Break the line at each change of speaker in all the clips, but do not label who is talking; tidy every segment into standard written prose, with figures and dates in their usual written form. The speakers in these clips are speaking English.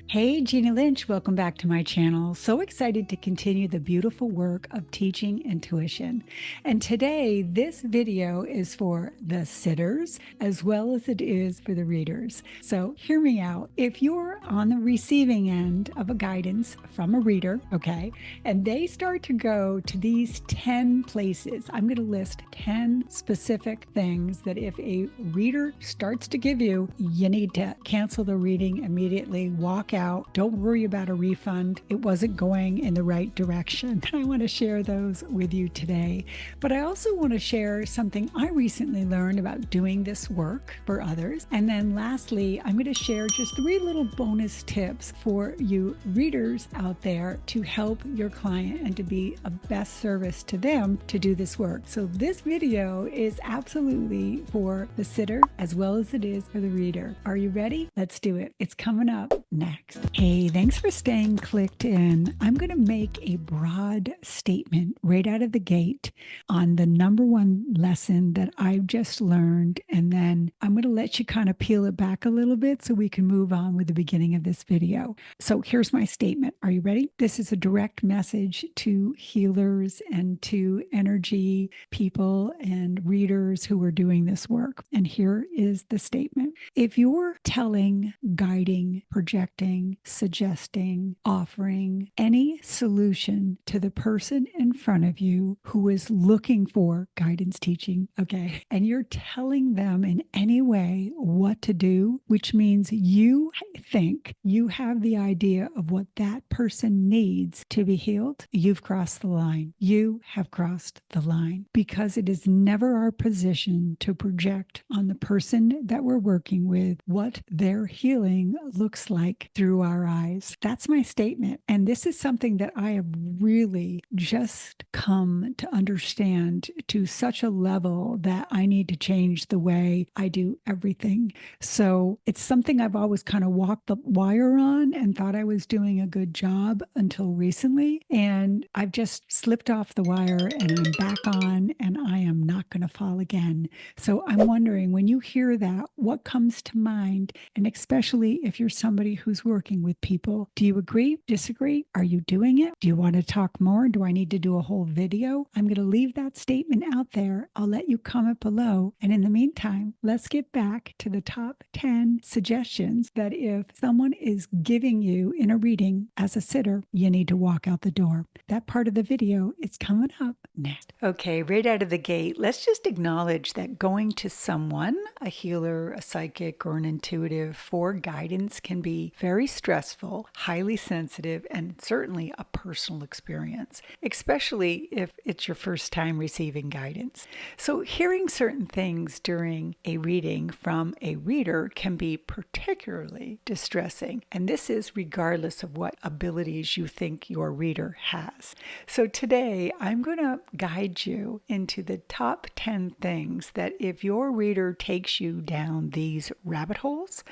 Hey, Gina Lynch, welcome back to my channel. So excited to continue the beautiful work of teaching intuition. And today, this video is for the sitters as well as it is for the readers. So hear me out. If you're on the receiving end of a guidance from a reader, okay, and they start to go to these 10 places, I'm going to list 10 specific things that if a reader starts to give you, you need to cancel the reading immediately, walk out. Don't worry about a refund. It wasn't going in the right direction. I want to share those with you today. But I also want to share something I recently learned about doing this work for others. And then lastly, I'm going to share just 3 little bonus tips for you readers out there to help your client and to be a best service to them to do this work. So this video is absolutely for the sitter as well as it is for the reader. Are you ready? Let's do it. It's coming up next. Hey, thanks for staying clicked in. I'm going to make a broad statement right out of the gate on the number one lesson that I've just learned, and then I'm going to let you kind of peel it back a little bit so we can move on with the beginning of this video. So here's my statement. Are you ready? This is a direct message to healers and to energy people and readers who are doing this work. And here is the statement. If you're telling, guiding, projecting, suggesting, offering any solution to the person in front of you who is looking for guidance teaching, okay, and you're telling them in any way what to do, which means you think you have the idea of what that person needs to be healed, you've crossed the line. You have crossed the line, because it is never our position to project on the person that we're working with what their healing looks like through our eyes. That's my statement. And this is something that I have really just come to understand to such a level that I need to change the way I do everything. So it's something I've always kind of walked the wire on and thought I was doing a good job until recently. And I've just slipped off the wire and I'm back on, and I am not going to fall again. So I'm wondering, when you hear that, what comes to mind? And especially if you're somebody who's working with people, do you agree? Disagree? Are you doing it? Do you want to talk more? Do I need to do a whole video? I'm going to leave that statement out there. I'll let you comment below. And in the meantime, let's get back to the top 10 suggestions that if someone is giving you in a reading as a sitter, you need to walk out the door. That part of the video is coming up next. Okay, right out of the gate, let's just acknowledge that going to someone, a healer, a psychic, or an intuitive for guidance can be very stressful, highly sensitive, and certainly a personal experience, especially if it's your first time receiving guidance. So hearing certain things during a reading from a reader can be particularly distressing, and this is regardless of what abilities you think your reader has. So today I'm going to guide you into the top 10 things that if your reader takes you down these rabbit holes,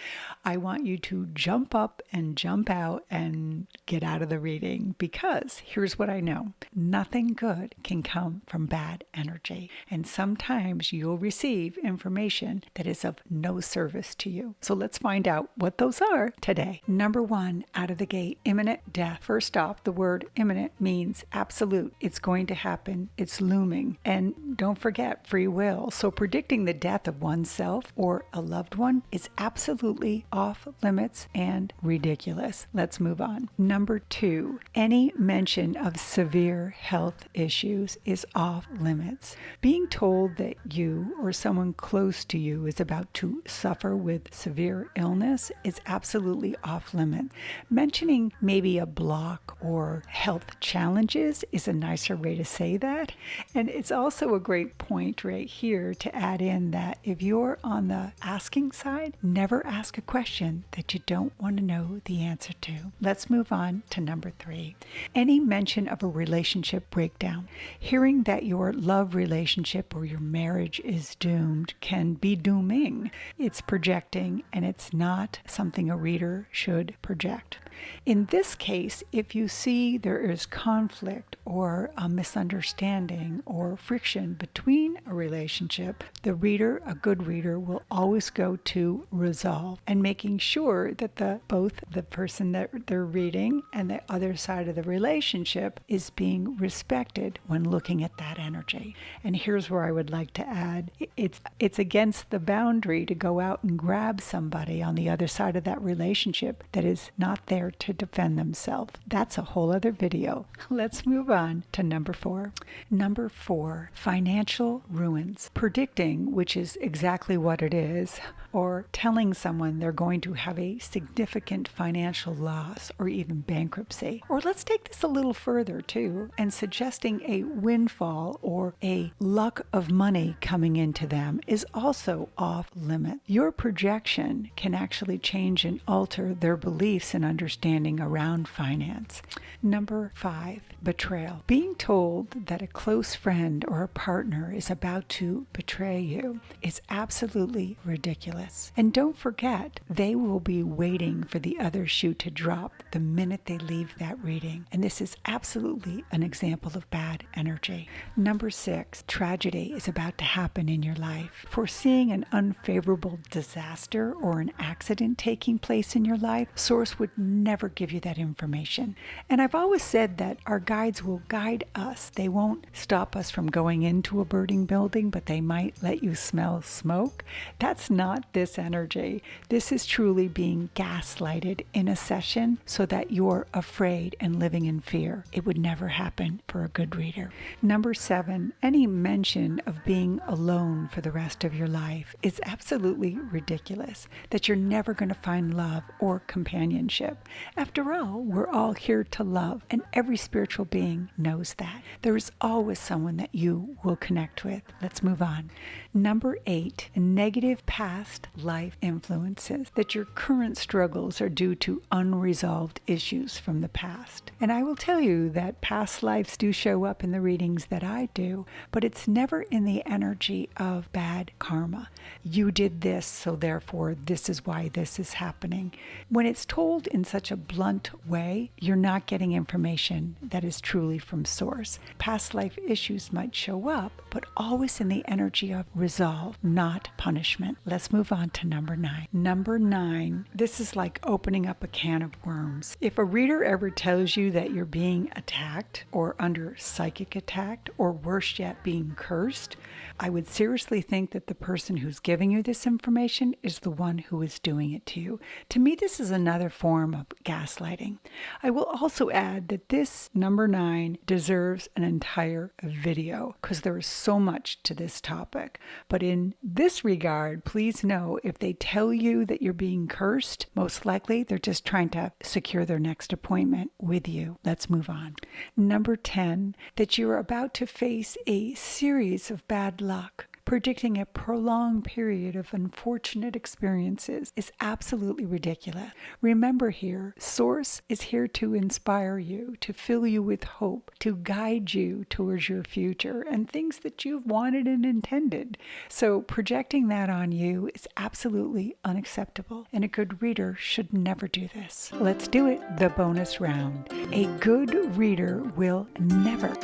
I want you to jump up and jump out and get out of the reading, because here's what I know. Nothing good can come from bad energy. And sometimes you'll receive information that is of no service to you. So let's find out what those are today. Number 1, out of the gate, imminent death. First off, the word imminent means absolute. It's going to happen. It's looming. And don't forget free will. So predicting the death of oneself or a loved one is absolutely off limits and ridiculous. Let's move on. Number 2, any mention of severe health issues is off limits. Being told that you or someone close to you is about to suffer with severe illness is absolutely off limit. Mentioning maybe a block or health challenges is a nicer way to say that. And it's also a great point right here to add in that if you're on the asking side, never ask a question that you don't want to know the answer to. Let's move on to number 3. Any mention of a relationship breakdown. Hearing that your love relationship or your marriage is doomed can be dooming. It's projecting, and it's not something a reader should project. In this case, if you see there is conflict or a misunderstanding or friction between a relationship, the reader, a good reader, will always go to resolve and making sure that both the person that they're reading and the other side of the relationship is being respected when looking at that energy. And here's where I would like to add, it's against the boundary to go out and grab somebody on the other side of that relationship that is not there to defend themselves. That's a whole other video. Let's move on to number 4. Number 4, financial ruins. Predicting, which is exactly what it is, or telling someone they're going to have a significant financial loss or even bankruptcy. Or let's take this a little further too, and suggesting a windfall or a luck of money coming into them is also off limit. Your projection can actually change and alter their beliefs and understanding around finance. Number 5, betrayal. Being told that a close friend or a partner is about to betray you is absolutely ridiculous. And don't forget, they will be waiting for the other shoe to drop the minute they leave that reading. And this is absolutely an example of bad energy. Number 6, tragedy is about to happen in your life. Foreseeing an unfavorable disaster or an accident taking place in your life, Source would never give you that information. And I've always said that our guides will guide us. They won't stop us from going into a burning building, but they might let you smell smoke. That's not this energy. This is truly being gaslighted in a session so that you're afraid and living in fear. It would never happen for a good reader. Number 7, any mention of being alone for the rest of your life is absolutely ridiculous, that you're never going to find love or companionship. After all, we're all here to love, and every spiritual being knows that. There is always someone that you will connect with. Let's move on. Number 8, negative past life influences, that your current struggles are due to unresolved issues from the past. And I will tell you that past lives do show up in the readings that I do, but it's never in the energy of bad karma. You did this, so therefore this is why this is happening. When it's told in such a blunt way, you're not getting information that is truly from Source. Past life issues might show up, but always in the energy of resolve, not punishment. Let's move on to number 9. Number 9, this is like opening up a can of worms. If a reader ever tells you that you're being attacked or under psychic attack, or worse yet, being cursed, I would seriously think that the person who's giving you this information is the one who is doing it to you. To me, this is another form of gaslighting. I will also add that this number 9 deserves an entire video because there is so much to this topic. But in this regard, please know if they tell you that you're being cursed, most likely they're just trying to secure their next appointment with you. Let's move on. Number 10, that you're about to face a series of bad luck. Predicting a prolonged period of unfortunate experiences is absolutely ridiculous. Remember here, Source is here to inspire you, to fill you with hope, to guide you towards your future and things that you've wanted and intended. So projecting that on you is absolutely unacceptable, and a good reader should never do this. Let's do it, the bonus round. A good reader will never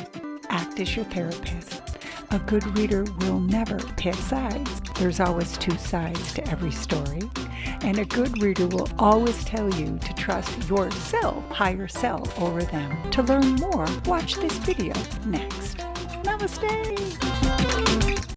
act as your therapist. A good reader will never pick sides. There's always 2 sides to every story. And a good reader will always tell you to trust yourself, higher self, over them. To learn more, watch this video next. Namaste.